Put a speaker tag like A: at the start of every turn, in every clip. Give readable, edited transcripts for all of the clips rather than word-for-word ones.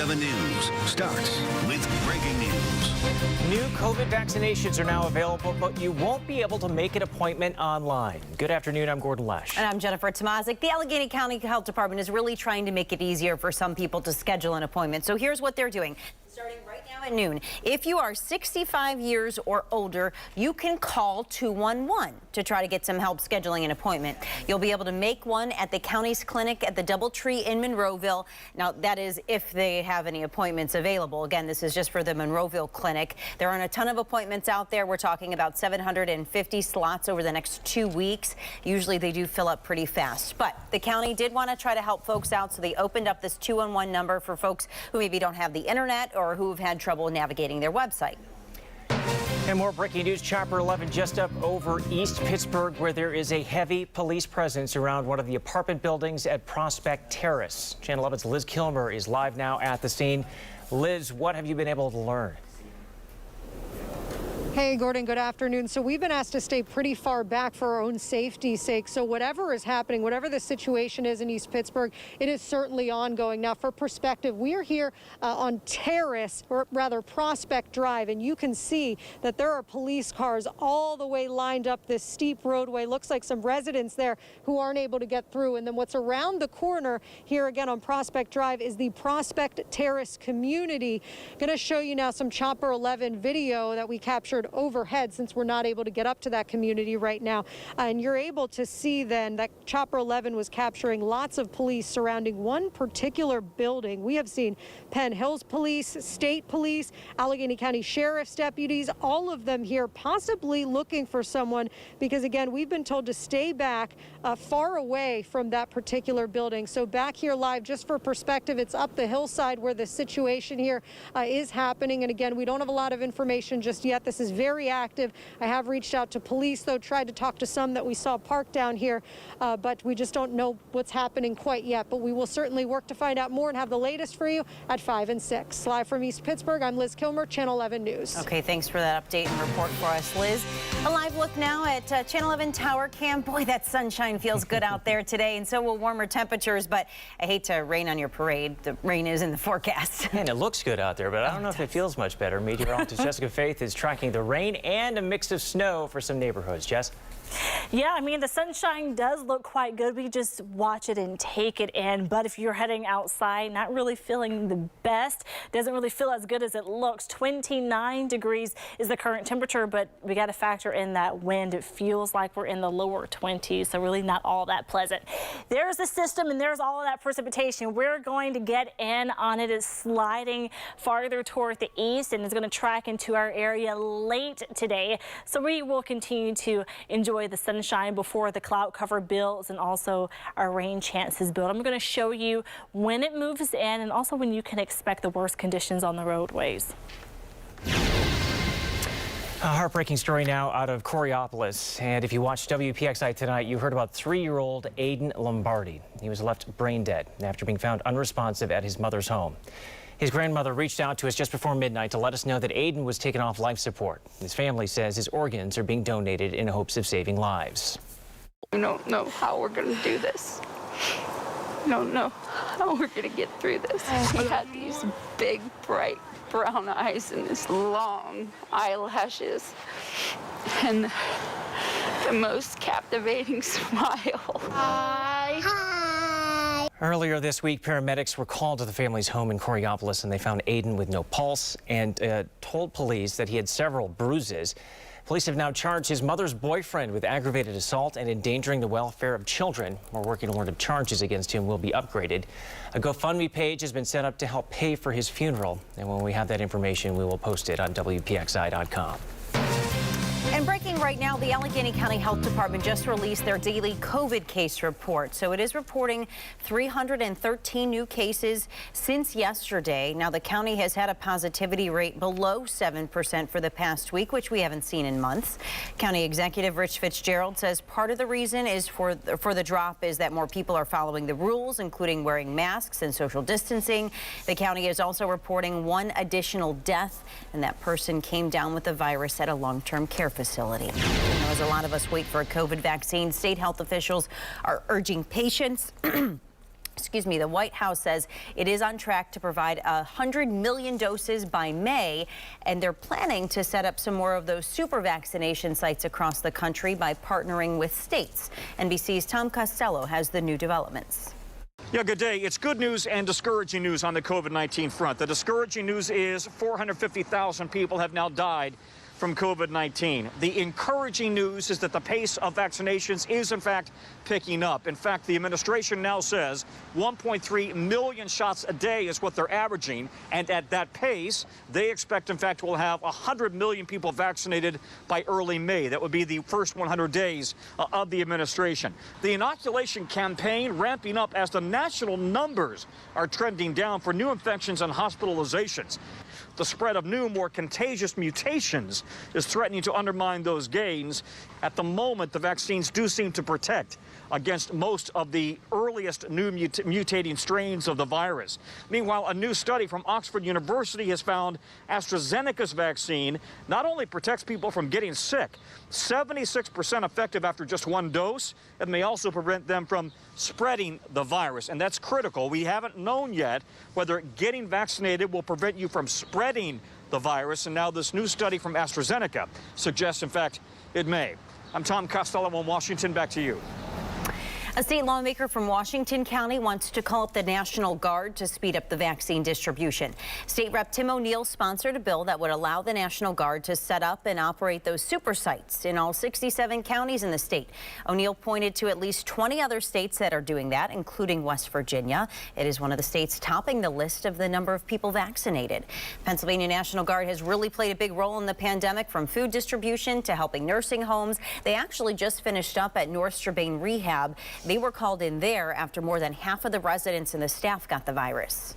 A: 11 News starts with breaking news.
B: New COVID vaccinations are now available, but you won't be able to make an appointment online. Good afternoon, I'm Gordon Lesh.
C: And I'm Jennifer Tomazik. The Allegheny County Health Department is really trying to make it easier for some people to schedule an appointment. So here's what they're doing. Starting right now at noon, if you are 65 years or older, you can call 211 to try to get some help scheduling an appointment. You'll be able to make one at the county's clinic at the DoubleTree in Monroeville. Now, that is if they have any appointments available. Again, this is just for the Monroeville clinic. There aren't a ton of appointments out there. We're talking about 750 slots over the next 2 weeks. Usually they do fill up pretty fast, but the county did want to try to help folks out, so they opened up this 211 number for folks who maybe don't have the internet or who have had trouble navigating their website.
B: And more breaking news. Chopper 11 just up over East Pittsburgh, where there is a heavy police presence around one of the apartment buildings at Prospect Terrace. Channel 11's Liz Kilmer is live now at the scene. Liz, what have you been able to learn?
D: Hey, Gordon, good afternoon. So we've been asked to stay pretty far back for our own safety's sake. So whatever is happening, whatever the situation is in East Pittsburgh, it is certainly ongoing. Now, for perspective, we are here on Terrace, or rather Prospect Drive, and you can see that there are police cars all the way lined up this steep roadway. Looks like some residents there who aren't able to get through. And then what's around the corner here again on Prospect Drive is the Prospect Terrace community. Going to show you now some Chopper 11 video that we captured overhead, since we're not able to get up to that community right now. And you're able to see then that Chopper 11 was capturing lots of police surrounding one particular building. We have seen Penn Hills Police, State Police, Allegheny County Sheriff's deputies, all of them here possibly looking for someone, because again, we've been told to stay back far away from that particular building. So back here live, just for perspective, it's up the hillside where the situation here is happening. And again, we don't have a lot of information just yet. This is very active. I have reached out to police, though, tried to talk to some that we saw parked down here, but we just don't know what's happening quite yet. But we will certainly work to find out more and have the latest for you at 5 and 6. Live from East Pittsburgh, I'm Liz Kilmer, Channel 11 News.
C: Okay, thanks for that update and report for us, Liz. A live look now at Channel 11 Tower Cam. Boy, that sunshine feels good out there today, and so will warmer temperatures, but I hate to rain on your parade. The rain is in the forecast.
B: And it looks good out there, but I don't know if it feels much better. Meteorologist Jessica Faith is tracking the rain and a mix of snow for some neighborhoods. Jess?
E: Yeah, I mean, the sunshine does look quite good. We just watch it and take it in. But if you're heading outside, not really feeling the best, doesn't really feel as good as it looks. 29 degrees is the current temperature, but we got to factor in that wind. It feels like we're in the lower 20s, so really not all that pleasant. There's the system, and there's all of that precipitation. We're going to get in on it. It's sliding farther toward the east, and it's going to track into our area late today. So we will continue to enjoy the sunshine before the cloud cover builds and also our rain chances build. I'm going to show you when it moves in and also when you can expect the worst conditions on the roadways.
B: A heartbreaking story now out of Coraopolis. And if you watched WPXI tonight, you heard about 3-year-old Aiden Lombardi. He was left brain dead after being found unresponsive at his mother's home. His grandmother reached out to us just before midnight to let us know that Aiden was taken off life support. His family says his organs are being donated in hopes of saving lives.
F: We don't know how we're going to do this. We don't know how we're going to get through this. He had these big, bright brown eyes and these long eyelashes and the most captivating smile.
B: Earlier this week, paramedics were called to the family's home in Coraopolis, and they found Aiden with no pulse and told police that he had several bruises. Police have now charged his mother's boyfriend with aggravated assault and endangering the welfare of children. We're working to learn if charges against him will be upgraded. A GoFundMe page has been set up to help pay for his funeral, and when we have that information, we will post it on WPXI.com.
C: And breaking right now, the Allegheny County Health Department just released their daily COVID case report. So it is reporting 313 new cases since yesterday. Now, the county has had a positivity rate below 7% for the past week, which we haven't seen in months. County Executive Rich Fitzgerald says part of the reason is for the drop is that more people are following the rules, including wearing masks and social distancing. The county is also reporting one additional death, and that person came down with the virus at a long-term care facility. Now, as a lot of us wait for a COVID vaccine, state health officials are urging patients The White House says it is on track to provide 100 million doses by May, and they're planning to set up some more of those super vaccination sites across the country by partnering with states. NBC's Tom Costello has the new developments.
G: Yeah, good day. It's good news and discouraging news on the COVID-19 front. The discouraging news is 450,000 people have now died from COVID-19. The encouraging news is that the pace of vaccinations is, in fact, picking up. In fact, the administration now says 1.3 million shots a day is what they're averaging. And at that pace, they expect, in fact, we'll have 100 million people vaccinated by early May. That would be the first 100 days of the administration. The inoculation campaign ramping up as the national numbers are trending down for new infections and hospitalizations. The spread of new, more contagious mutations is threatening to undermine those gains. At the moment, the vaccines do seem to protect against most of the earliest new mutating strains of the virus. Meanwhile, a new study from Oxford University has found AstraZeneca's vaccine not only protects people from getting sick, 76% effective after just one dose, it may also prevent them from spreading the virus. And that's critical. We haven't known yet whether getting vaccinated will prevent you from spreading the virus. And now this new study from AstraZeneca suggests, in fact, it may. I'm Tom Costello in Washington. Back to you.
C: A state lawmaker from Washington County wants to call up the National Guard to speed up the vaccine distribution. State Rep Tim O'Neill sponsored a bill that would allow the National Guard to set up and operate those super sites in all 67 counties in the state. O'Neill pointed to at least 20 other states that are doing that, including West Virginia. It is one of the states topping the list of the number of people vaccinated. Pennsylvania National Guard has really played a big role in the pandemic, from food distribution to helping nursing homes. They actually just finished up at North Strabane Rehab. They were called in there after more than half of the residents and the staff got the virus.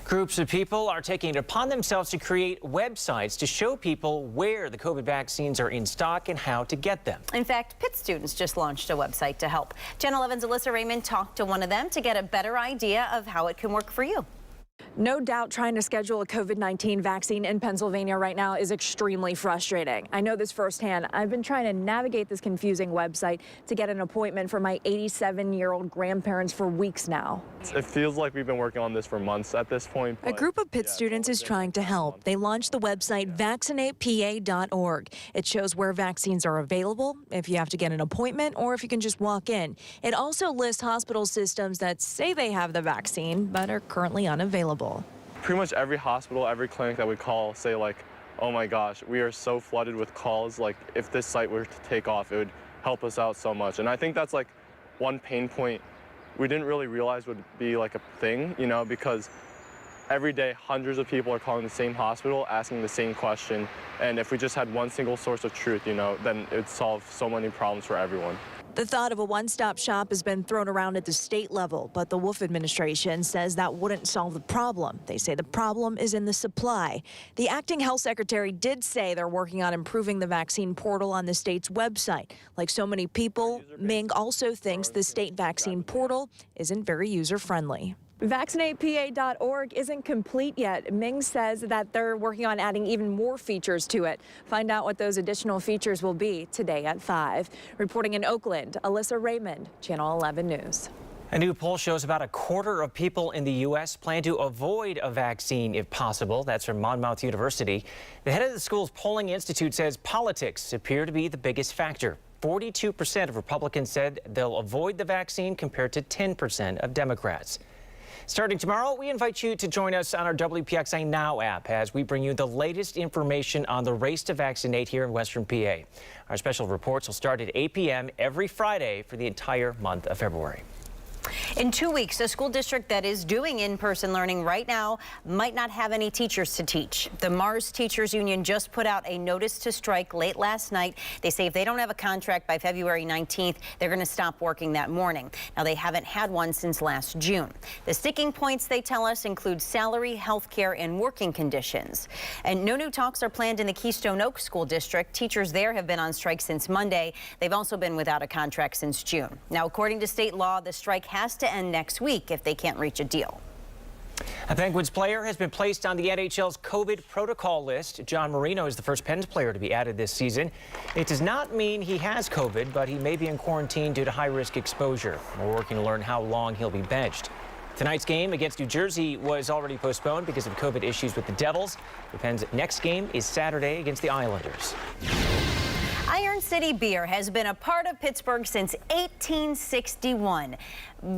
B: Groups of people are taking it upon themselves to create websites to show people where the COVID vaccines are in stock and how to get them.
C: In fact, Pitt students just launched a website to help. Channel 11's Alyssa Raymond talked to one of them to get a better idea of how it can work for you.
H: No doubt trying to schedule a COVID-19 vaccine in Pennsylvania right now is extremely frustrating. I know this firsthand. I've been trying to navigate this confusing website to get an appointment for my 87-year-old grandparents for weeks now.
I: It feels like we've been working on this for months at this point.
H: A group of Pitt students is trying to help. They launched the website vaccinatepA.org. It shows where vaccines are available, if you have to get an appointment, or if you can just walk in. It also lists hospital systems that say they have the vaccine but are currently unavailable.
I: Pretty much every hospital, every clinic that we call say, like, oh my gosh, we are so flooded with calls. Like, if this site were to take off, it would help us out so much. And I think that's like one pain point we didn't really realize would be like a thing, you know, because every day hundreds of people are calling the same hospital asking the same question. And if we just had one single source of truth, you know, then it would solve so many problems for everyone.
H: The thought of a one-stop shop has been thrown around at the state level, but the Wolf administration says that wouldn't solve the problem. They say the problem is in the supply. The acting health secretary did say they're working on improving the vaccine portal on the state's website. Like so many people, Ming also thinks the state vaccine portal isn't very user-friendly. VaccinatepA.org isn't complete yet. Ming says that they're working on adding even more features to it. Find out what those additional features will be today at 5. Reporting in Oakland, Alyssa Raymond, Channel 11 News.
B: A new poll shows about a quarter of people in the U.S. plan to avoid a vaccine if possible. That's from Monmouth University. The head of the school's polling institute says politics appear to be the biggest factor. 42% of Republicans said they'll avoid the vaccine compared to 10% of Democrats. Starting tomorrow, we invite you to join us on our WPXI Now app as we bring you the latest information on the race to vaccinate here in Western PA. Our special reports will start at 8 p.m. every Friday for the entire month of February.
C: In 2 weeks, a school district that is doing in-person learning right now might not have any teachers to teach. The Mars Teachers Union just put out a notice to strike late last night. They say if they don't have a contract by February 19th, they're going to stop working that morning. Now, they haven't had one since last June. The sticking points, they tell us, include salary, health care, and working conditions. And no new talks are planned in the Keystone Oaks School District. Teachers there have been on strike since Monday. They've also been without a contract since June. Now, according to state law, the strike has to end next week if they can't reach a deal.
B: A Penguins player has been placed on the NHL's COVID protocol list. John Marino is the first Pens player to be added this season. It does not mean he has COVID, but he may be in quarantine due to high-risk exposure. We're working to learn how long he'll be benched. Tonight's game against New Jersey was already postponed because of COVID issues with the Devils. The Pens' next game is Saturday against the Islanders.
C: Iron City Beer has been a part of Pittsburgh since 1861.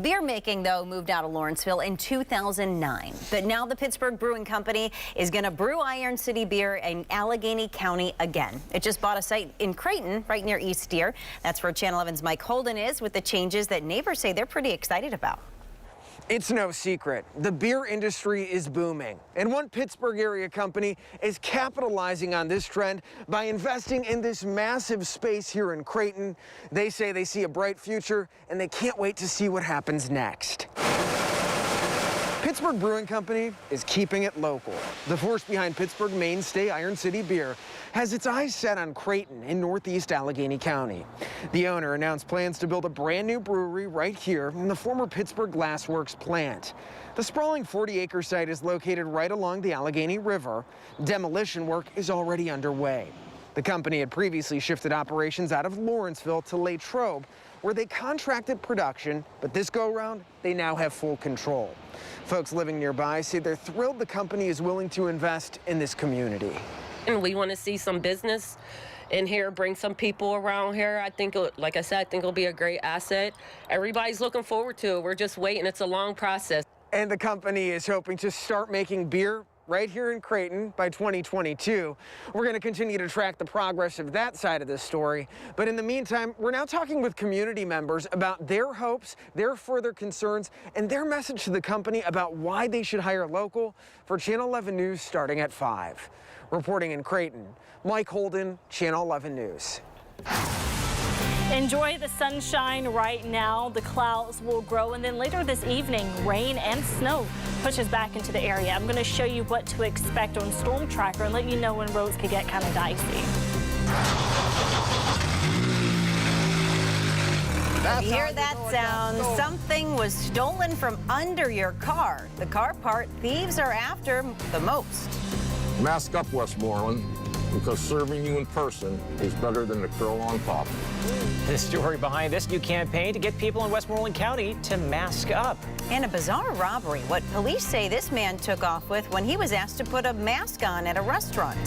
C: Beer making, though, moved out of Lawrenceville in 2009. But now the Pittsburgh Brewing Company is going to brew Iron City Beer in Allegheny County again. It just bought a site in Creighton, right near East Deer. That's where Channel 11's Mike Holden is with the changes that neighbors say they're pretty excited about.
J: It's no secret. The beer industry is booming, and one Pittsburgh area company is capitalizing on this trend by investing in this massive space here in Creighton. They say they see a bright future, and they can't wait to see what happens next. Pittsburgh Brewing Company is keeping it local. The force behind Pittsburgh mainstay Iron City Beer has its eyes set on Creighton in northeast Allegheny County. The owner announced plans to build a brand new brewery right here in the former Pittsburgh Glass Works plant. The sprawling 40-acre site is located right along the Allegheny River. Demolition work is already underway. The company had previously shifted operations out of Lawrenceville to Latrobe, where they contracted production, but this go-round, they now have full control. Folks living nearby say they're thrilled the company is willing to invest in this community.
K: And we want to see some business in here, bring some people around here. I think, like I said, I think it'll be a great asset. Everybody's looking forward to it. We're just waiting. It's a long process.
J: And the company is hoping to start making beer right here in Creighton by 2022. We're going to continue to track the progress of that side of this story. But in the meantime, we're now talking with community members about their hopes, their further concerns, and their message to the company about why they should hire local. For Channel 11 News starting at 5. Reporting in Creighton, Mike Holden, Channel 11 News.
E: Enjoy the sunshine right now. The clouds will grow, and then later this evening, rain and snow pushes back into the area. I'm going to show you what to expect on Storm Tracker and let you know when roads could get kind of dicey.
C: You hear that sound? Something was stolen from under your car. The car part thieves are after the most.
L: Mask up, Westmoreland, because serving you in person is better than the curl on top.
B: The story behind this new campaign to get people in Westmoreland County to mask up.
C: And a bizarre robbery, what police say this man took off with when he was asked to put a mask on at a restaurant.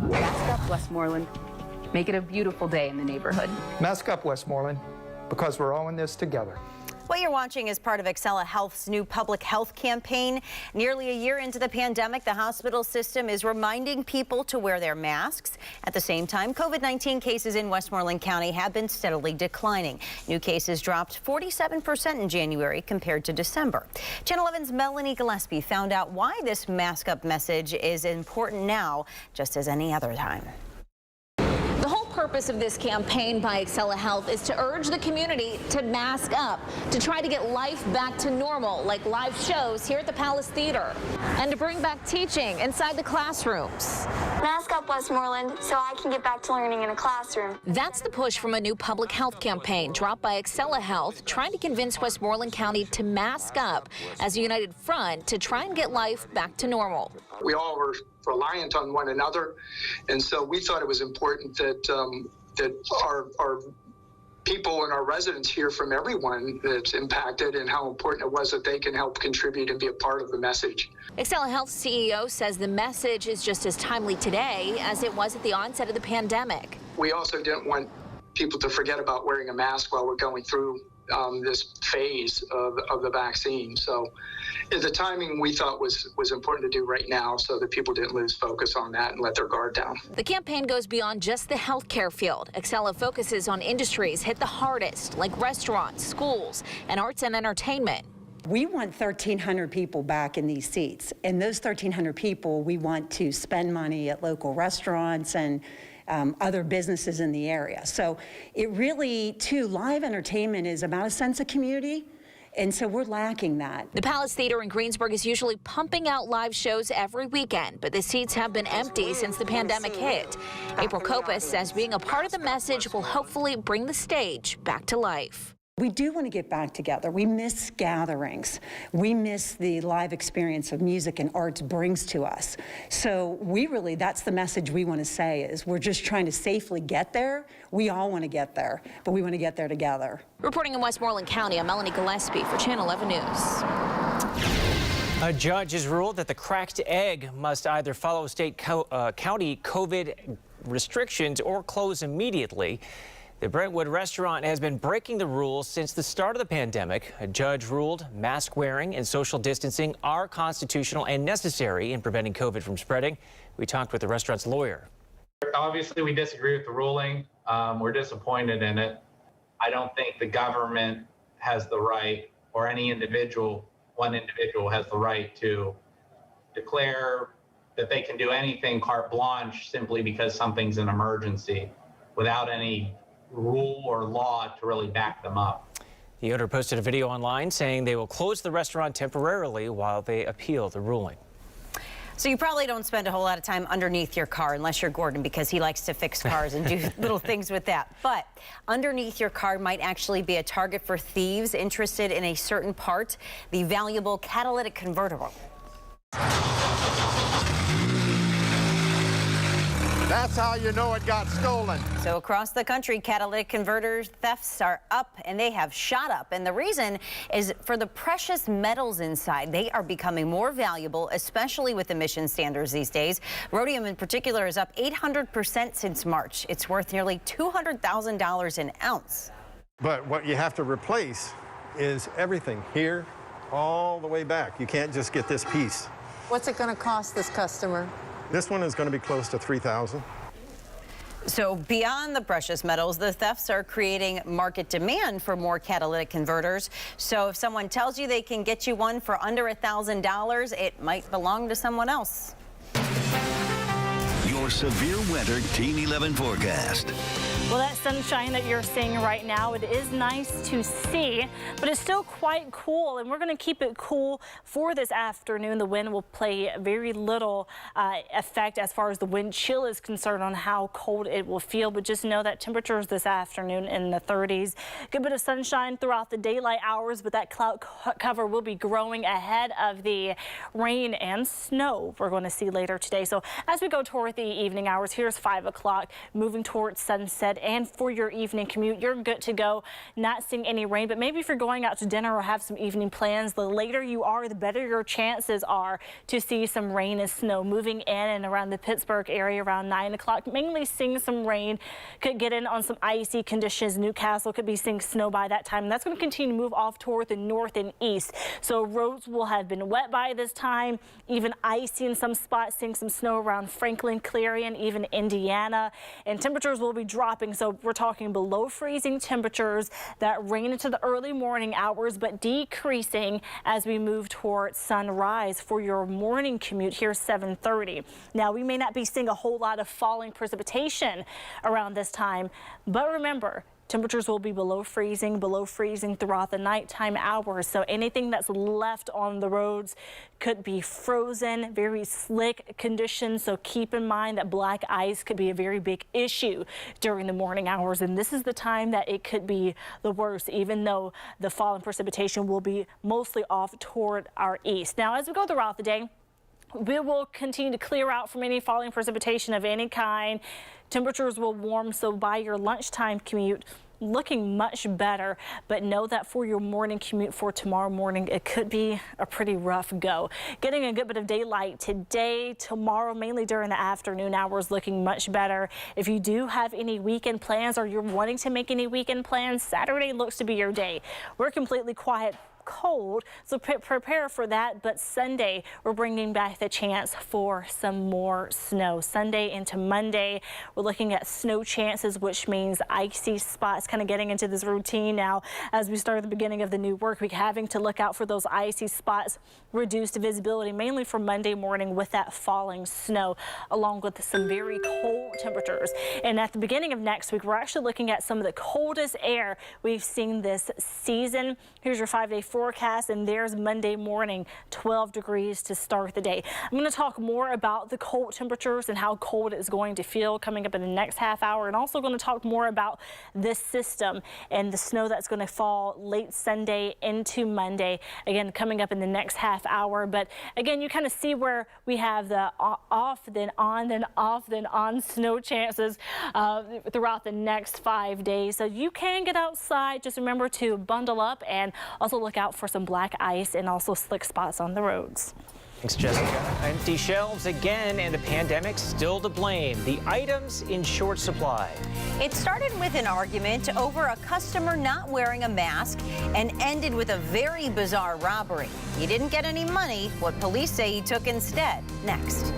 F: Mask up, Westmoreland. Make it a beautiful day in the neighborhood.
M: Mask up, Westmoreland, because we're all in this together.
C: What you're watching is part of Excella Health's new public health campaign. Nearly a year into the pandemic, the hospital system is reminding people to wear their masks. At the same time, COVID-19 cases in Westmoreland County have been steadily declining. New cases dropped 47% in January compared to December. Channel 11's Melanie Gillespie found out why this mask up message is important now, just as any other time.
N: The whole purpose of this campaign by Excella Health is to urge the community to mask up, to try to get life back to normal, like live shows here at the Palace Theater, and to bring back teaching inside the classrooms.
O: Mask up, Westmoreland, so I can get back to learning in a classroom.
N: That's the push from a new public health campaign dropped by Excella Health, trying to convince Westmoreland County to mask up as a united front to try and get life back to normal.
M: We all were reliant on one another, and so we thought it was important that that our people and our residents hear from everyone that's impacted and how important it was that they can help contribute and be a part of the message.
N: Excella Health CEO says the message is just as timely today as it was at the onset of the pandemic.
M: We also didn't want people to forget about wearing a mask while we're going through this phase of the vaccine. So the timing we thought was important to do right now so that people didn't lose focus on that and let their guard down.
N: The campaign goes beyond just the healthcare field. Excella focuses on industries hit the hardest, like restaurants, schools, and arts and entertainment.
P: We want 1,300 people back in these seats, and those 1,300 people we want to spend money at local restaurants and other businesses in the area. So it really, too, live entertainment is about a sense of community, and so we're lacking that.
N: The Palace Theater in Greensburg is usually pumping out live shows every weekend, but the seats have been empty since the pandemic hit. April Kopis says being a part of the message will hopefully bring the stage back to life.
P: We do want to get back together. We miss gatherings. We miss the live experience of music and arts brings to us. So that's the message we want to say is we're just trying to safely get there. We all want to get there, but we want to get there together.
N: Reporting in Westmoreland County, I'm Melanie Gillespie for Channel 11 News.
B: A judge has ruled that the cracked egg must either follow state county COVID restrictions or close immediately. The Brentwood restaurant has been breaking the rules since the start of the pandemic. A judge ruled mask wearing and social distancing are constitutional and necessary in preventing COVID from spreading. We talked with the restaurant's lawyer.
Q: Obviously, we disagree with the ruling. We're disappointed in it. I don't think the government has the right, or any individual, one individual has the right to declare that they can do anything carte blanche simply because something's an emergency without any rule or law to really back them up.
B: The owner posted a video online saying they will close the restaurant temporarily while they appeal the ruling.
C: So you probably don't spend a whole lot of time underneath your car unless you're Gordon, because he likes to fix cars and do little things with that. But underneath your car might actually be a target for thieves interested in a certain part, the valuable catalytic converter.
R: That's how you know it got stolen.
C: So across the country, catalytic converter thefts are up, and they have shot up. And the reason is for the precious metals inside. They are becoming more valuable, especially with emission standards these days. Rhodium in particular is up 800% since March. It's worth nearly $200,000 an ounce.
R: But what you have to replace is everything here all the way back. You can't just get this piece.
S: What's it going to cost this customer?
R: This one is going to be close to $3,000.
C: So beyond the precious metals, the thefts are creating market demand for more catalytic converters. So if someone tells you they can get you one for under $1,000, it might belong to someone else.
A: Your severe weather Team 11 forecast.
E: Well, that sunshine that you're seeing right now, it is nice to see, but it's still quite cool, and we're going to keep it cool for this afternoon. The wind will play very little effect as far as the wind chill is concerned on how cold it will feel, but just know that temperatures this afternoon in the 30s. Good bit of sunshine throughout the daylight hours, but that cloud cover will be growing ahead of the rain and snow we're going to see later today. So as we go toward the evening hours. Here's 5 o'clock, moving towards sunset. And for your evening commute, you're good to go. Not seeing any rain, but maybe if you're going out to dinner or have some evening plans, the later you are, the better your chances are to see some rain and snow moving in and around the Pittsburgh area around 9 o'clock. Mainly seeing some rain, could get in on some icy conditions. Newcastle could be seeing snow by that time. And that's going to continue to move off toward the north and east. So roads will have been wet by this time, even icy in some spots, seeing some snow around Franklin, Clarion, even Indiana. And temperatures will be dropping. So we're talking below freezing temperatures that rain into the early morning hours, but decreasing as we move toward sunrise. For your morning commute, here's 7:30. Now, we may not be seeing a whole lot of falling precipitation around this time, but remember, temperatures will be below freezing throughout the nighttime hours. So anything that's left on the roads could be frozen, very slick conditions. So keep in mind that black ice could be a very big issue during the morning hours. And this is the time that it could be the worst, even though the fall in precipitation will be mostly off toward our east. Now, as we go throughout the day, we will continue to clear out from any falling precipitation of any kind. Temperatures will warm, so by your lunchtime commute, looking much better. But know that for your morning commute for tomorrow morning, it could be a pretty rough go. Getting a good bit of daylight today, tomorrow, mainly during the afternoon hours, looking much better. If you do have any weekend plans or you're wanting to make any weekend plans, Saturday looks to be your day. We're completely quiet, cold, so prepare for that. But Sunday, we're bringing back the chance for some more snow. Sunday into Monday, we're looking at snow chances, which means icy spots, kind of getting into this routine now as we start at the beginning of the new work week, having to look out for those icy spots, reduced visibility, mainly for Monday morning with that falling snow, along with some very cold temperatures. And at the beginning of next week, we're actually looking at some of the coldest air we've seen this season. Here's your 5-day forecast, and there's Monday morning, 12 degrees to start the day. I'm going to talk more about the cold temperatures and how cold it's going to feel coming up in the next half hour, and also going to talk more about this system and the snow that's going to fall late Sunday into Monday, again coming up in the next half hour. But again, you kind of see where we have the off, then on, then off, then on snow chances throughout the next 5 days. So you can get outside. Just remember to bundle up and also look out for some black ice and also slick spots on the roads.
B: Thanks, Jessica. Empty shelves again, and the pandemic still to blame. The items in short supply.
C: It started with an argument over a customer not wearing a mask and ended with a very bizarre robbery. He didn't get any money. What police say he took instead. Next.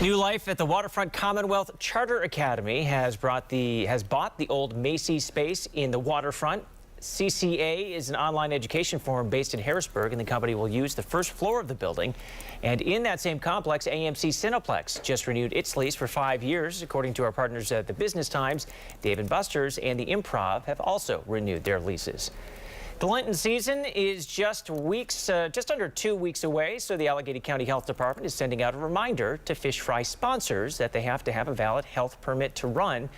B: New life at the Waterfront Commonwealth Charter Academy has bought the old Macy's space in the waterfront. CCA is an online education forum based in Harrisburg, and the company will use the first floor of the building. And in that same complex, AMC Cineplex just renewed its lease for 5 years. According to our partners at the Business Times, Dave & Buster's and the Improv have also renewed their leases. The Lenten season is just under 2 weeks away, so the Allegheny County Health Department is sending out a reminder to fish fry sponsors that they have to have a valid health permit to run.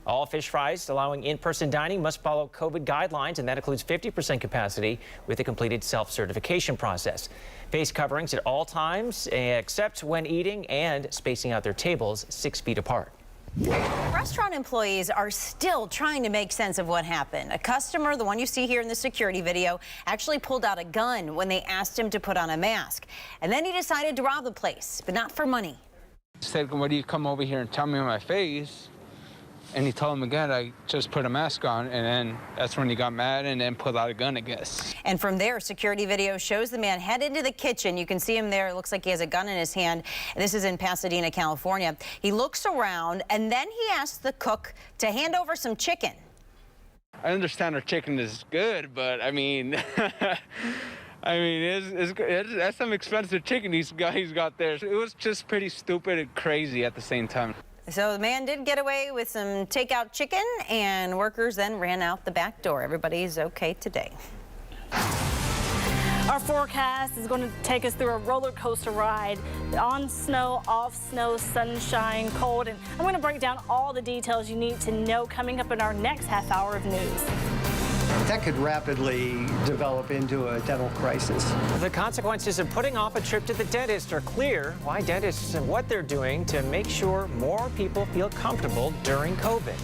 B: All fish fries allowing in-person dining must follow COVID guidelines, and that includes 50% capacity with a completed self-certification process. Face coverings at all times, except when eating, and spacing out their tables 6 feet apart.
C: Restaurant employees are still trying to make sense of what happened. A customer, the one you see here in the security video, actually pulled out a gun when they asked him to put on a mask. And then he decided to rob the place, but not for money.
T: He said, "Why do you come over here and tell me in my face?" And he told him again, "I just put a mask on," and then that's when he got mad and then pulled out a gun, I guess.
C: And from there, security video shows the man head into the kitchen. You can see him there. It looks like he has a gun in his hand. This is in Pasadena, California. He looks around, and then he asks the cook to hand over some chicken.
T: I understand our chicken is good, but I mean, that's some expensive chicken he's got there. It was just pretty stupid and crazy at the same time.
C: So the man did get away with some takeout chicken, and workers then ran out the back door. Everybody's okay today.
E: Our forecast is going to take us through a roller coaster ride on snow, off snow, sunshine, cold, and I'm going to break down all the details you need to know coming up in our next half hour of news.
U: That could rapidly develop into a dental crisis.
B: The consequences of putting off a trip to the dentist are clear. Why dentists and what they're doing to make sure more people feel comfortable during COVID.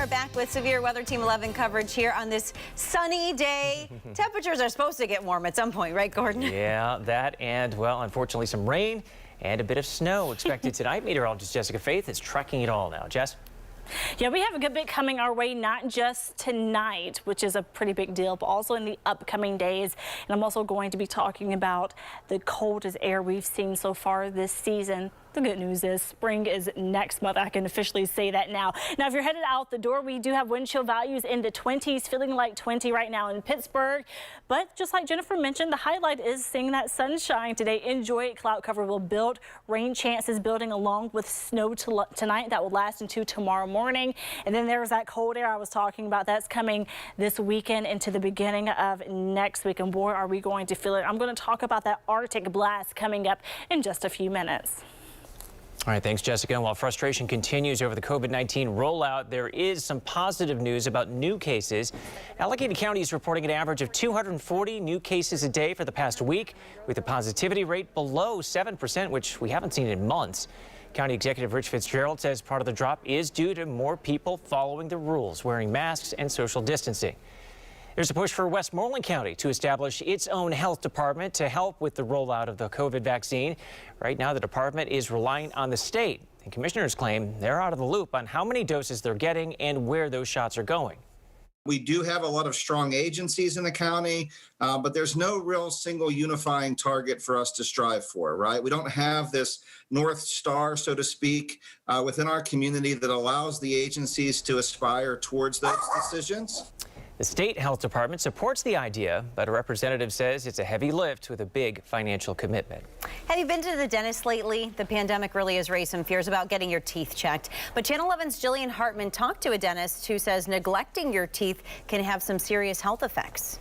C: are back with Severe Weather Team 11 coverage here on this sunny day. Temperatures are supposed to get warm at some point, right, Gordon?
B: Yeah, that and, well, unfortunately some rain and a bit of snow expected tonight. Meteorologist Jessica Faith is tracking it all now. Jess?
E: Yeah, we have a good bit coming our way, not just tonight, which is a pretty big deal, but also in the upcoming days. And I'm also going to be talking about the coldest air we've seen so far this season. The good news is spring is next month. I can officially say that now. Now, if you're headed out the door, we do have wind chill values in the 20s, feeling like 20 right now in Pittsburgh. But just like Jennifer mentioned, the highlight is seeing that sunshine today. Enjoy it. Cloud cover will build. Rain chances building along with snow tonight. That will last into tomorrow morning. And then there's that cold air I was talking about. That's coming this weekend into the beginning of next week. And boy, are we going to feel it. I'm going to talk about that Arctic blast coming up in just a few minutes.
B: All right, thanks, Jessica. And while frustration continues over the COVID-19 rollout, there is some positive news about new cases. Allegheny County is reporting an average of 240 new cases a day for the past week, with a positivity rate below 7%, which we haven't seen in months. County Executive Rich Fitzgerald says part of the drop is due to more people following the rules, wearing masks and social distancing. There's a push for Westmoreland County to establish its own health department to help with the rollout of the COVID vaccine. Right now, the department is relying on the state, and commissioners claim they're out of the loop on how many doses they're getting and where those shots are going.
D: We do have a lot of strong agencies in the county, but there's no real single unifying target for us to strive for, right? We don't have this North Star, so to speak, within our community that allows the agencies to aspire towards those decisions.
B: The state health department supports the idea, but a representative says it's a heavy lift with a big financial commitment.
C: Have you been to the dentist lately? The pandemic really has raised some fears about getting your teeth checked. But Channel 11's Jillian Hartman talked to a dentist who says neglecting your teeth can have some serious health effects.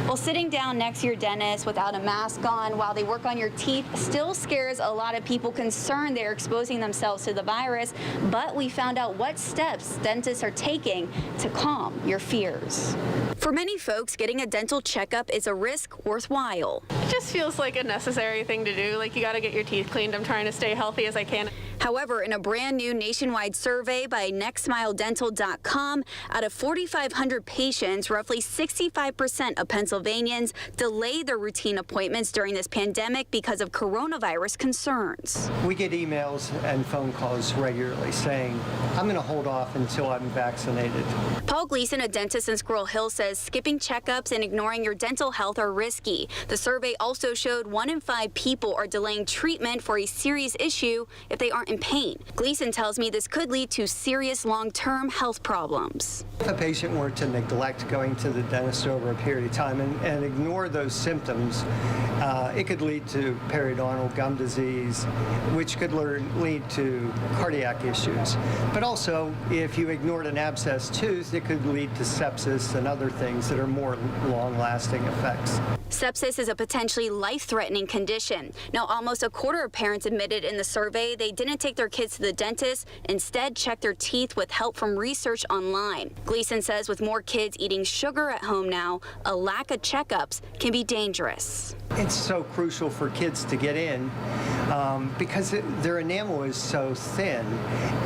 V: Well, sitting down next to your dentist without a mask on while they work on your teeth still scares a lot of people concerned they're exposing themselves to the virus. But we found out what steps dentists are taking to calm your fears. For many folks, getting a dental checkup is a risk worthwhile.
W: It just feels like a necessary thing to do. Like, you got to get your teeth cleaned. I'm trying to stay healthy as I can.
V: However, in a brand new nationwide survey by nextsmiledental.com, out of 4,500 patients, roughly 65% of Pennsylvanians delayed their routine appointments during this pandemic because of coronavirus concerns.
U: We get emails and phone calls regularly saying, I'm going to hold off until I'm vaccinated.
V: Paul Gleason, a dentist in Squirrel Hill, says skipping checkups and ignoring your dental health are risky. The survey also showed 1 in 5 people are delaying treatment for a serious issue if they aren't in pain. Gleason tells me this could lead to serious long-term health problems.
U: If a patient were to neglect going to the dentist over a period of time and ignore those symptoms, it could lead to periodontal gum disease, which could lead to cardiac issues. But also, if you ignored an abscessed tooth, it could lead to sepsis and other things that are more long-lasting effects.
V: Sepsis is a potentially life-threatening condition. Now, almost a quarter of parents admitted in the survey they didn't take their kids to the dentist, instead checked their teeth with help from research online. Gleason says with more kids eating sugar at home now, a lack of checkups can be dangerous.
U: It's so crucial for kids to get in because their enamel is so thin,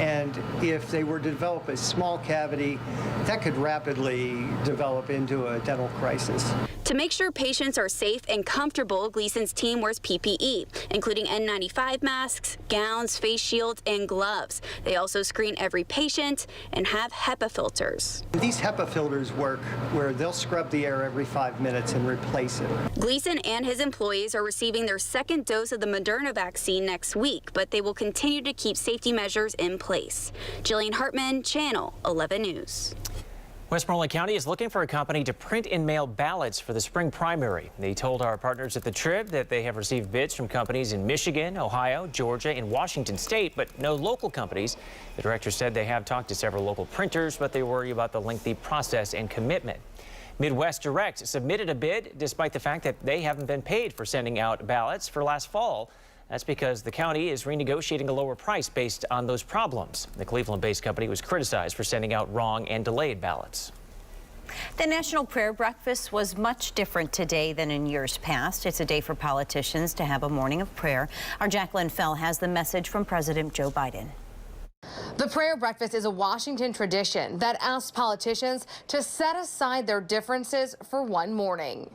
U: and if they were to develop a small cavity, that could rapidly develop into a dental crisis.
V: To make sure patients are safe and comfortable, Gleason's team wears PPE, including N95 masks, gowns, face shields, and gloves. They also screen every patient and have HEPA filters.
U: These HEPA filters work where they'll scrub the air every 5 minutes and replace it.
V: Gleason and his employees are receiving their second dose of the Moderna vaccine next week, but they will continue to keep safety measures in place. Jillian Hartman, Channel 11 News.
B: Westmoreland County is looking for a company to print and mail ballots for the spring primary. They told our partners at the Trib that they have received bids from companies in Michigan, Ohio, Georgia, and Washington State, but no local companies. The director said they have talked to several local printers, but they worry about the lengthy process and commitment. Midwest Direct submitted a bid despite the fact that they haven't been paid for sending out ballots for last fall. That's because the county is renegotiating a lower price based on those problems. The Cleveland-based company was criticized for sending out wrong and delayed ballots.
C: The National Prayer Breakfast was much different today than in years past. It's a day for politicians to have a morning of prayer. Our Jacqueline Fell has the message from President Joe Biden.
G: The prayer breakfast is a Washington tradition that asks politicians to set aside their differences for one morning.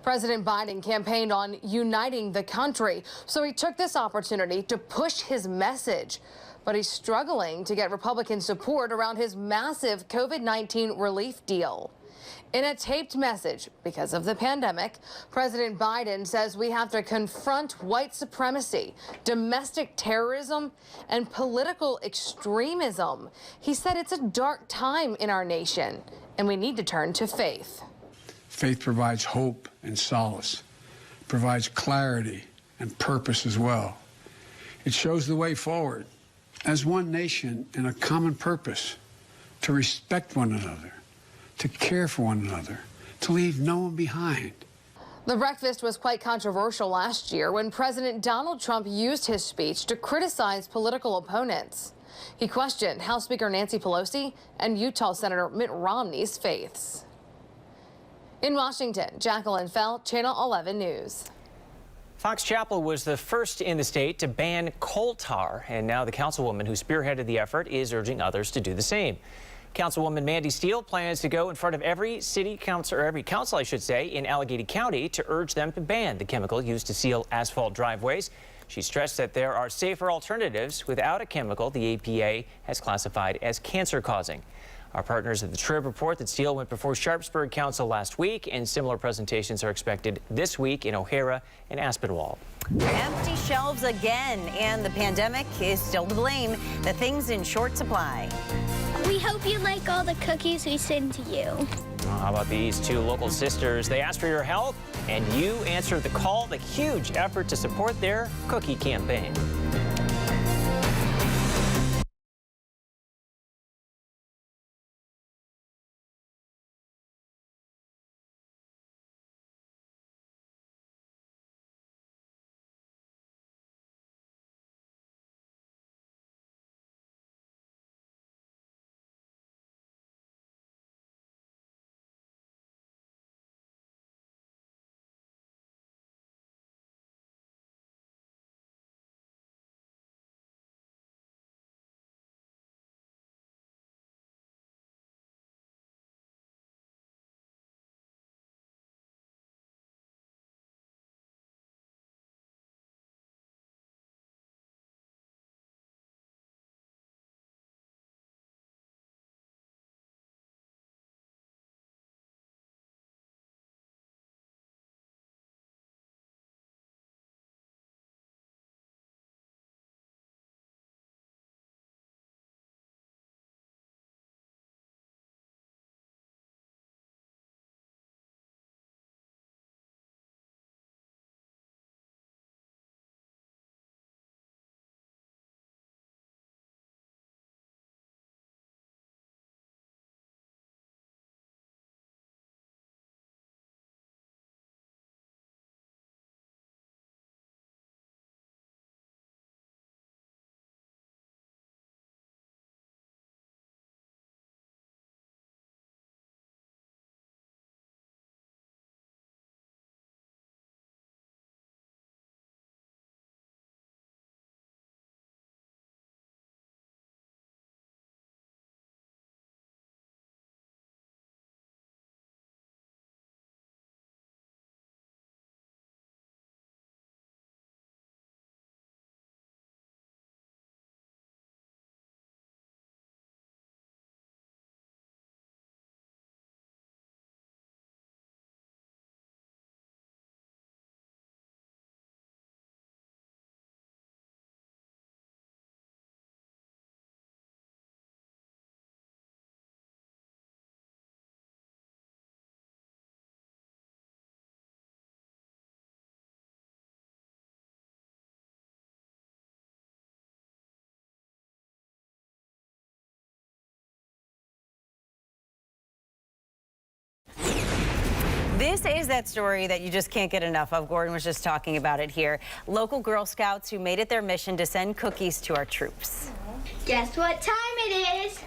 G: President Biden campaigned on uniting the country, so he took this opportunity to push his message. But he's struggling to get Republican support around his massive COVID-19 relief deal. In a taped message, because of the pandemic, President Biden says we have to confront white supremacy, domestic terrorism, and political extremism. He said it's a dark time in our nation, and we need to turn to faith.
H: Faith provides hope and solace, provides clarity and purpose as well. It shows the way forward as one nation in a common purpose, to respect one another, to care for one another, to leave no one behind.
G: The breakfast was quite controversial last year when President Donald Trump used his speech to criticize political opponents. He questioned House Speaker Nancy Pelosi and Utah Senator Mitt Romney's faiths. In Washington, Jacqueline Fell, Channel 11 News.
B: Fox Chapel was the first in the state to ban coal tar, and now the councilwoman who spearheaded the effort is urging others to do the same. Councilwoman Mandy Steele plans to go in front of every city council, or every council, I should say, in Allegheny County to urge them to ban the chemical used to seal asphalt driveways. She stressed that there are safer alternatives without a chemical the EPA has classified as cancer-causing. Our partners at the Trib report that Steele went before Sharpsburg Council last week, and similar presentations are expected this week in O'Hara and Aspinwall.
C: Empty shelves again, and the pandemic is still to blame. The thing's in short supply.
I: We hope you like all the cookies we send to you.
B: Well, how about these two local sisters? They asked for your help, and you answered the call, the huge effort to support their cookie campaign.
C: This is that story that you just can't get enough of. Gordon was just talking about it here. Local Girl Scouts who made it their mission to send cookies to our troops.
I: Guess what time it is?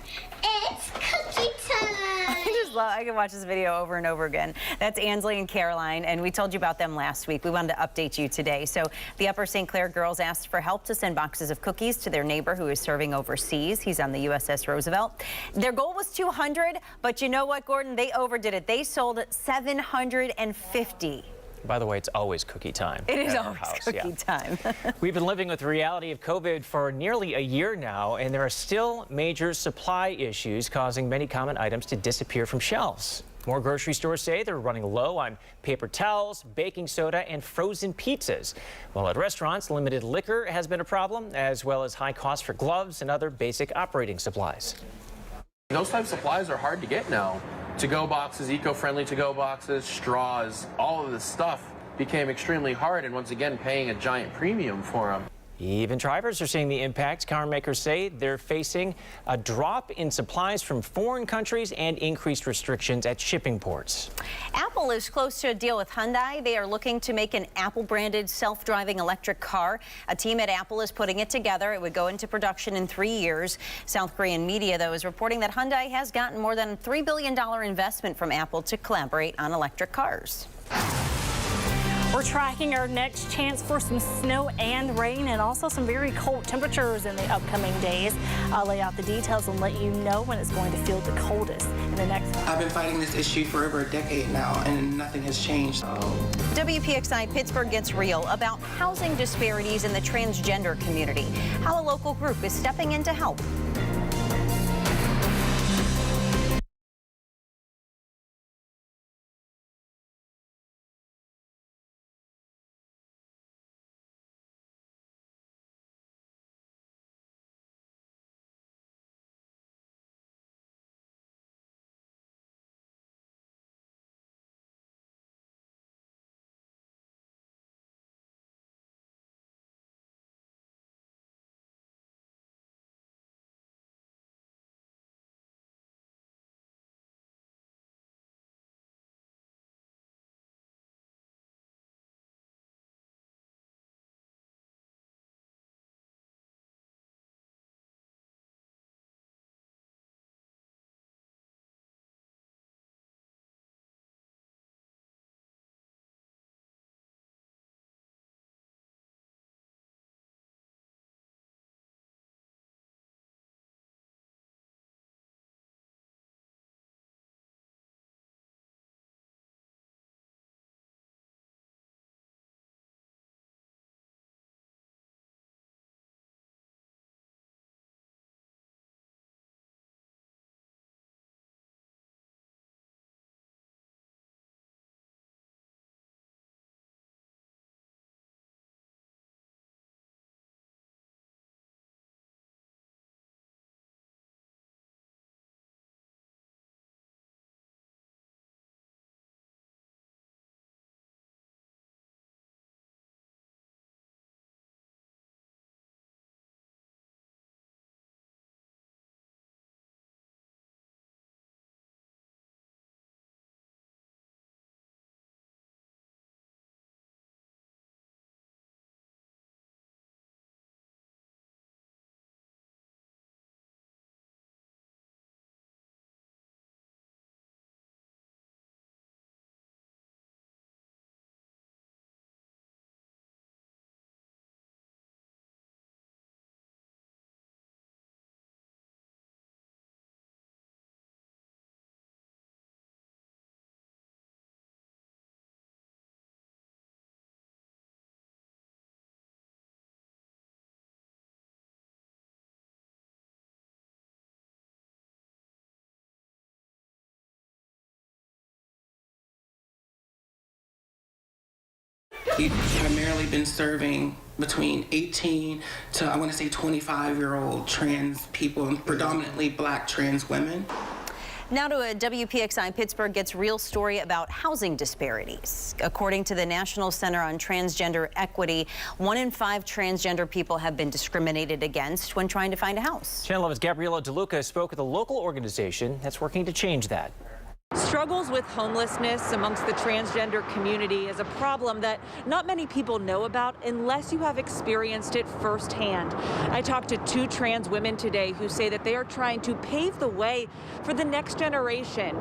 I: It's cookie time!
C: I just I could watch this video over and over again. That's Ansley and Caroline, and we told you about them last week. We wanted to update you today. So the Upper St. Clair girls asked for help to send boxes of cookies to their neighbor who is serving overseas. He's on the USS Roosevelt. Their goal was 200, but you know what, Gordon? They overdid it. They sold 750.
B: By the way, it's always cookie time.
C: It is always cookie time.
B: We've been living with the reality of COVID for nearly a year now, and there are still major supply issues causing many common items to disappear from shelves. More grocery stores say they're running low on paper towels, baking soda, and frozen pizzas. While at restaurants, limited liquor has been a problem, as well as high costs for gloves and other basic operating supplies.
J: Those types of supplies are hard to get now. To-go boxes, eco-friendly to-go boxes, straws, all of this stuff became extremely hard, and once again paying a giant premium for them.
B: Even drivers are seeing the impact. Car makers say they're facing a drop in supplies from foreign countries and increased restrictions at shipping ports.
C: Apple is close to a deal with Hyundai. They are looking to make an Apple-branded self-driving electric car. A team at Apple is putting it together. It would go into production in 3 years. South Korean media, though, is reporting that Hyundai has gotten more than a $3 billion investment from Apple to collaborate on electric cars.
E: We're tracking our next chance for some snow and rain, and also some very cold temperatures in the upcoming days. I'll lay out the details and let you know when it's going to feel the coldest in the next.
K: I've been fighting this issue for over a decade now, and nothing has changed.
C: WPXI Pittsburgh gets real about housing disparities in the transgender community. How a local group is stepping in to help.
K: We've primarily been serving between 18 to, I want to say, 25-year-old trans people, and predominantly Black trans women.
C: Now to a WPXI Pittsburgh Gets Real story about housing disparities. According to the National Center on Transgender Equity, 1 in 5 transgender people have been discriminated against when trying to find a house.
B: Channel 11's Gabriela DeLuca spoke with a local organization that's working to change that.
F: Struggles with homelessness amongst the transgender community is a problem that not many people know about unless you have experienced it firsthand. I talked to 2 trans women today who say that they are trying to pave the way for the next generation,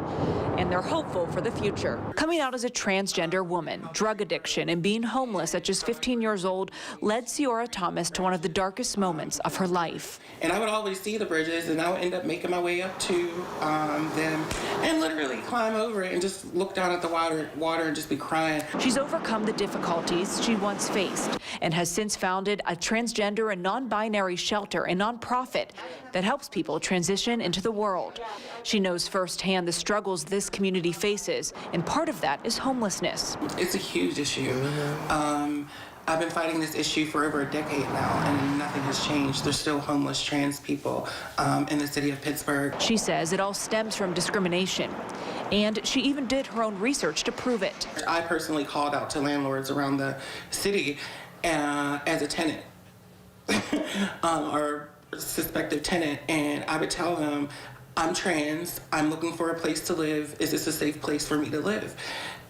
F: and they're hopeful for the future. Coming out as a transgender woman, drug addiction and being homeless at just 15 years old led Ciora Thomas to one of the darkest moments of her life.
K: And I would always see the bridges, and I would end up making my way up to them and literally climb over it and just look down at the water and just be crying.
F: She's overcome the difficulties she once faced and has since founded a transgender and non-binary shelter and nonprofit that helps people transition into the world. She knows firsthand the struggles this community faces, and part of that is homelessness.
K: It's a huge issue. I've been fighting this issue for over a decade now, and nothing has changed. There's still homeless trans people in the city of Pittsburgh.
F: She says it all stems from discrimination, and she even did her own research to prove it.
K: I personally called out to landlords around the city as a tenant or suspected tenant, and I would tell them, I'm trans, I'm looking for a place to live, is this a safe place for me to live?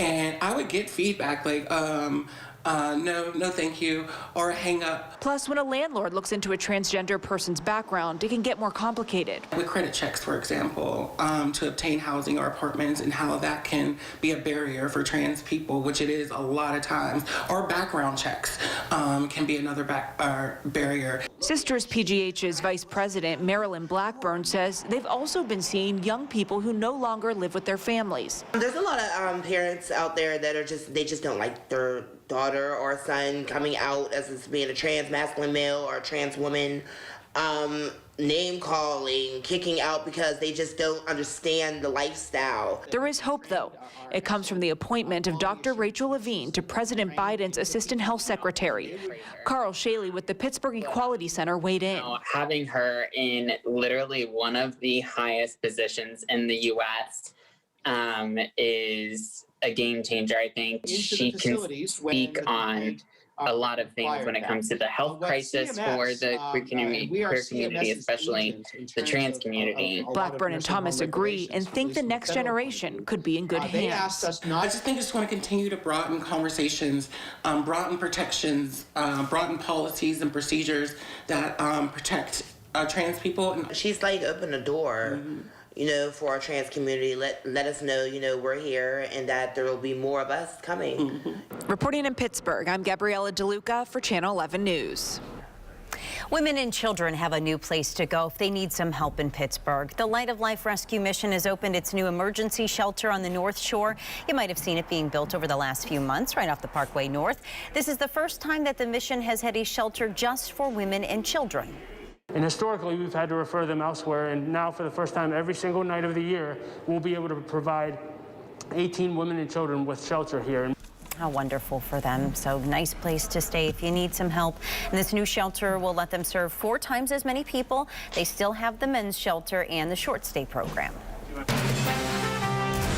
K: And I would get feedback like, no thank you, or hang up.
F: Plus, when a landlord looks into a transgender person's background, it can get more complicated.
K: With credit checks, for example, to obtain housing or apartments, and how that can be a barrier for trans people, which it is a lot of times, or background checks can be another barrier.
F: Sisters PGH's Vice President Marilyn Blackburn says they've also been seeing young people who no longer live with their families.
L: There's a lot of parents out there that are they just don't like their daughter or son coming out as being a trans masculine male or a trans woman, name calling, kicking out because they just don't understand the lifestyle.
F: There is hope, though. It comes from the appointment of Dr. Rachel Levine to President Biden's Assistant Health Secretary. Carl Shaley with the Pittsburgh Equality Center weighed in.
O: Having her in literally one of the highest positions in the U.S. Is a game changer. I think she can speak on a lot of things when it comes to the health crisis for the queer community, especially the trans community.
F: Blackburn and Thomas agree and think the next generation could be in good hands.
K: I just think it's going to continue to broaden conversations, broaden protections, broaden policies and procedures that protect trans people.
L: She's like opened the door. You know, for our trans community, let us know, you know, we're here and that there will be more of us coming.
F: Reporting in Pittsburgh, I'm Gabriella DeLuca for Channel 11 News.
C: Women and children have a new place to go if they need some help in Pittsburgh. The Light of Life Rescue Mission has opened its new emergency shelter on the North Shore. You might have seen it being built over the last few months right off the Parkway North. This is the first time that the mission has had a shelter just for women and children.
X: And historically, we've had to refer them elsewhere, and now for the first time every single night of the year, we'll be able to provide 18 women and children with shelter here.
C: How wonderful for them. So nice place to stay if you need some help. And this new shelter will let them serve 4 times as many people. They still have the men's shelter and the short stay program.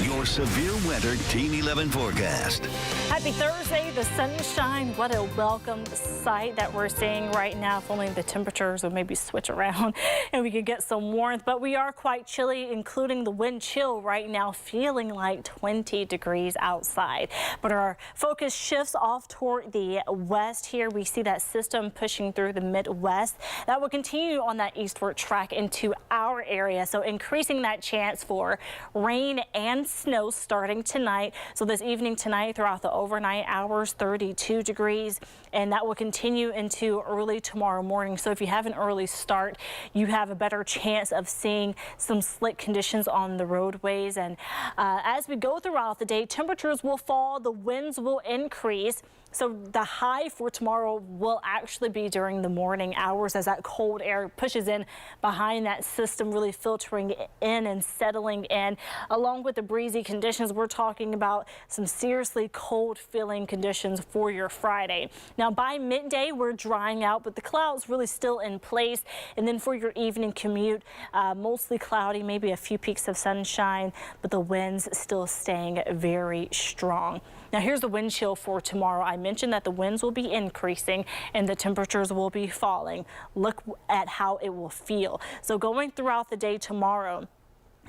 A: Your severe weather Team 11 forecast.
E: Happy Thursday, the sunshine. What a welcome sight that we're seeing right now. If only the temperatures would maybe switch around and we could get some warmth. But we are quite chilly, including the wind chill right now, feeling like 20 degrees outside. But our focus shifts off toward the west here. We see that system pushing through the Midwest. That will continue on that eastward track into our area. So increasing that chance for rain and snow starting tonight. So this evening tonight throughout the overnight hours, 32 degrees, and that will continue into early tomorrow morning. So if you have an early start, you have a better chance of seeing some slick conditions on the roadways. And as we go throughout the day, temperatures will fall, the winds will increase. So the high for tomorrow will actually be during the morning hours as that cold air pushes in behind that system, really filtering in and settling in. Along with the breezy conditions, we're talking about some seriously cold feeling conditions for your Friday. Now by midday, we're drying out, but the clouds really still in place. And then for your evening commute, mostly cloudy, maybe a few peaks of sunshine, but the winds still staying very strong. Now here's the wind chill for tomorrow. I mentioned that the winds will be increasing and the temperatures will be falling. Look at how it will feel. So going throughout the day tomorrow,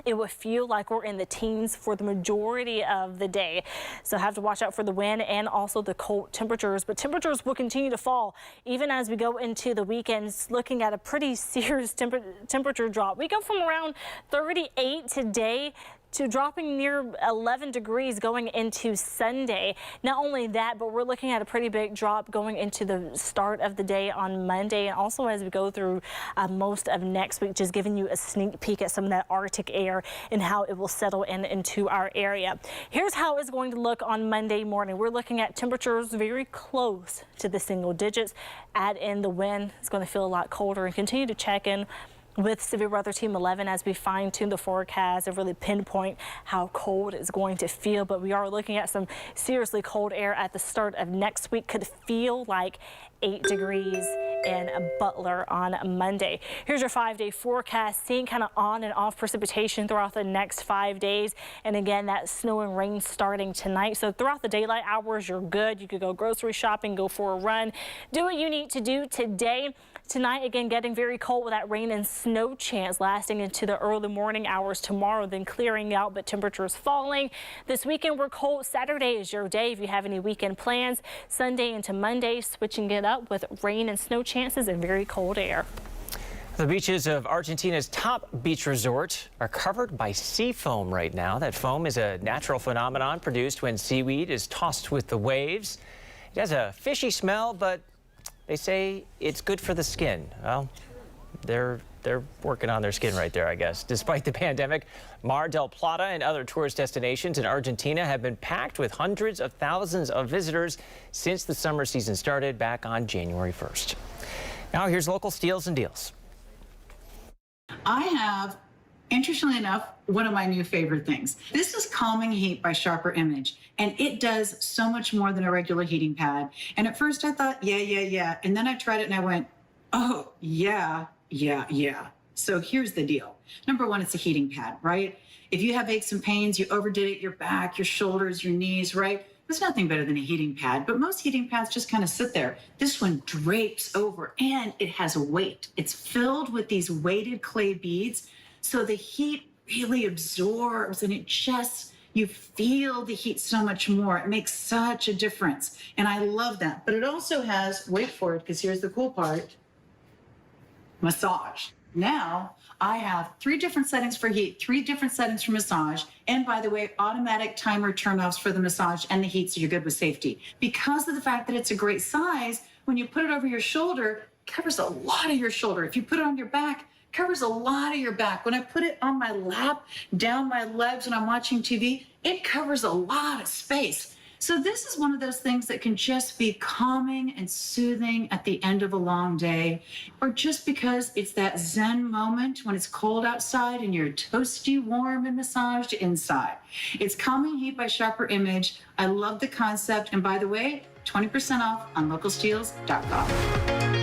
E: it will feel like we're in the teens for the majority of the day. So have to watch out for the wind and also the cold temperatures. But temperatures will continue to fall even as we go into the weekends, looking at a pretty serious temperature drop. We go from around 38 today to dropping near 11 degrees going into Sunday. Not only that, but we're looking at a pretty big drop going into the start of the day on Monday, and also as we go through most of next week, just giving you a sneak peek at some of that Arctic air and how it will settle into our area. Here's how it's going to look on Monday morning. We're looking at temperatures very close to the single digits. Add in the wind, it's going to feel a lot colder, and continue to check in with Severe Weather Team 11 as we fine-tune the forecast and really pinpoint how cold it's going to feel. But we are looking at some seriously cold air at the start of next week. Could feel like 8 degrees in Butler on Monday. Here's your 5-day forecast, seeing kind of on and off precipitation throughout the next 5 days. And again, that snow and rain starting tonight. So throughout the daylight hours, you're good. You could go grocery shopping, go for a run, do what you need to do today. Tonight, again, getting very cold with that rain and snow chance lasting into the early morning hours tomorrow, then clearing out, but temperatures falling. This weekend, we're cold. Saturday is your day if you have any weekend plans. Sunday into Monday, switching it up with rain and snow chances and very cold air.
B: The beaches of Argentina's top beach resort are covered by sea foam right now. That foam is a natural phenomenon produced when seaweed is tossed with the waves. It has a fishy smell, but they say it's good for the skin. Well, they're working on their skin right there, I guess. Despite the pandemic, Mar del Plata and other tourist destinations in Argentina have been packed with hundreds of thousands of visitors since the summer season started back on January 1st. Now here's local steals and deals.
M: I have, interestingly enough, one of my new favorite things. This is Calming Heat by Sharper Image, and it does so much more than a regular heating pad. And at first I thought, yeah. And then I tried it and I went, oh, yeah. So here's the deal. Number one, it's a heating pad, right? If you have aches and pains, you overdid it, your back, your shoulders, your knees, right? There's nothing better than a heating pad, but most heating pads just kind of sit there. This one drapes over and it has weight. It's filled with these weighted clay beads, so the heat really absorbs and you feel the heat so much more. It makes such a difference. And I love that. But it also has, wait for it, because here's the cool part, massage. Now I have 3 different settings for heat, 3 different settings for massage. And by the way, automatic timer turnoffs for the massage and the heat, so you're good with safety. Because of the fact that it's a great size, when you put it over your shoulder, it covers a lot of your shoulder. If you put it on your back, covers a lot of your back. When I put it on my lap, down my legs when I'm watching TV, it covers a lot of space. So this is one of those things that can just be calming and soothing at the end of a long day, or just because it's that Zen moment when it's cold outside and you're toasty, warm, and massaged inside. It's Calming Heat by Sharper Image. I love the concept. And by the way, 20% off on localsteals.com.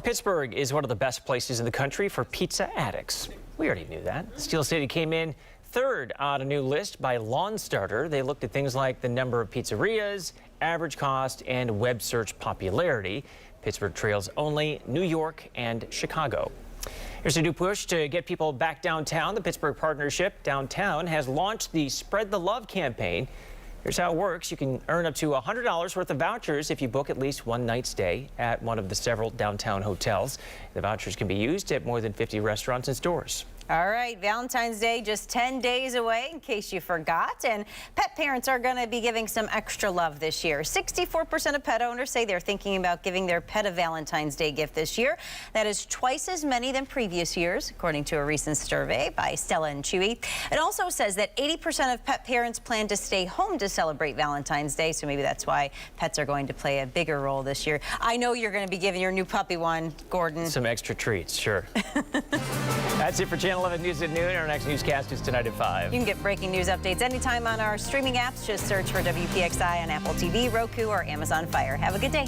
B: Pittsburgh is one of the best places in the country for pizza addicts. We already knew that. Steel City came in third on a new list by Lawn Starter. They looked at things like the number of pizzerias, average cost, and web search popularity. Pittsburgh trails only New York and Chicago. Here's a new push to get people back downtown. The Pittsburgh Partnership Downtown has launched the Spread the Love campaign. Here's how it works. You can earn up to $100 worth of vouchers if you book at least one night stay at one of the several downtown hotels. The vouchers can be used at more than 50 restaurants and stores.
C: All right, Valentine's Day just 10 days away, in case you forgot. And pet parents are going to be giving some extra love this year. 64% of pet owners say they're thinking about giving their pet a Valentine's Day gift this year. That is twice as many than previous years, according to a recent survey by Stella and Chewy. It also says that 80% of pet parents plan to stay home to celebrate Valentine's Day, so maybe that's why pets are going to play a bigger role this year. I know you're going to be giving your new puppy one, Gordon.
B: Some extra treats, sure. That's it for Channel 11 News at noon. Our next newscast is tonight at 5.
C: You can get breaking news updates anytime on our streaming apps. Just search for WPXI on Apple TV, Roku, or Amazon Fire. Have a good day.